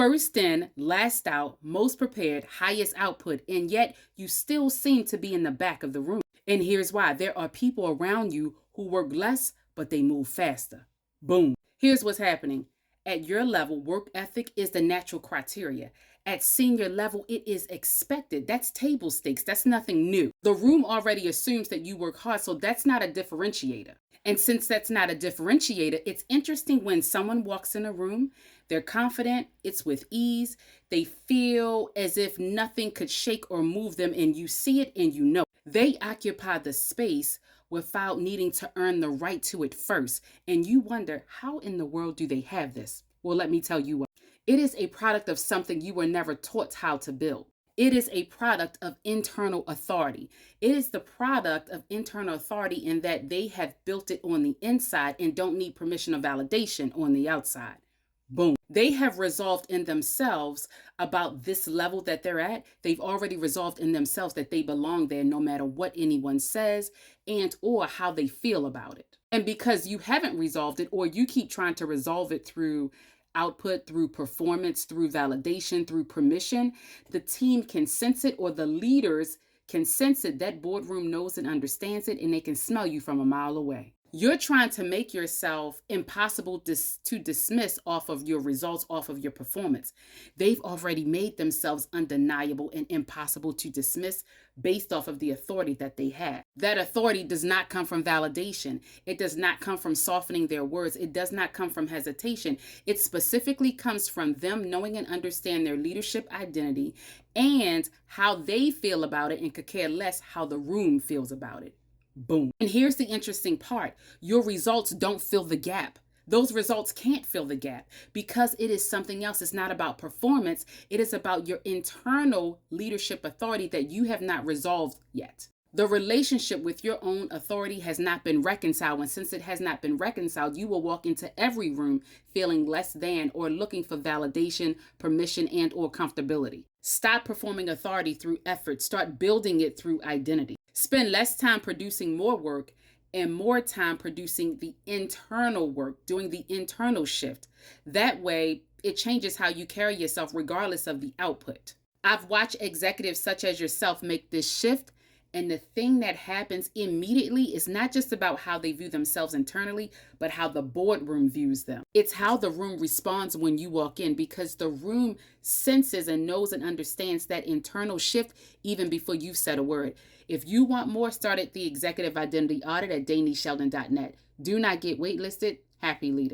First in, last out, most prepared, highest output, and yet you still seem to be in the back of the room. And here's why: there are people around you who work less, but they move faster. Boom. Here's what's happening. At your level, work ethic is the natural criteria. At senior level, it is expected. That's table stakes. That's nothing new. The room already assumes that you work hard, so that's not a differentiator. And since that's not a differentiator, it's interesting when someone walks in a room, they're confident, it's with ease, they feel as if nothing could shake or move them, and you see it and you know. They occupy the space without needing to earn the right to it first. And you wonder, how in the world do they have this? Well, let me tell you what. It is a product of something you were never taught how to build. It is a product of internal authority. It is the product of internal authority in that they have built it on the inside and don't need permission or validation on the outside. Boom. They have resolved in themselves about this level that they're at. They've already resolved in themselves that they belong there no matter what anyone says and or how they feel about it. And because you haven't resolved it, or you keep trying to resolve it through output, through performance, through validation, through permission, the team can sense it, or the leaders can sense it. That boardroom knows and understands it, and they can smell you from a mile away. You're trying to make yourself impossible to dismiss off of your results, off of your performance. They've already made themselves undeniable and impossible to dismiss based off of the authority that they have. That authority does not come from validation. It does not come from softening their words. It does not come from hesitation. It specifically comes from them knowing and understand their leadership identity and how they feel about it, and could care less how the room feels about it. Boom. And here's the interesting part. Your results don't fill the gap. Those results can't fill the gap because it is something else. It's not about performance. It is about your internal leadership authority that you have not resolved yet. The relationship with your own authority has not been reconciled. And since it has not been reconciled, you will walk into every room feeling less than or looking for validation, permission, and or comfortability. Stop performing authority through effort. Start building it through identity. Spend less time producing more work and more time producing the internal work, doing the internal shift. That way, it changes how you carry yourself regardless of the output. I've watched executives such as yourself make this shift, and the thing that happens immediately is not just about how they view themselves internally, but how the boardroom views them. It's how the room responds when you walk in, because the room senses and knows and understands that internal shift even before you've said a word. If you want more, start at the Executive Identity Audit at DanieSheldon.net. Do not get waitlisted. Happy leader.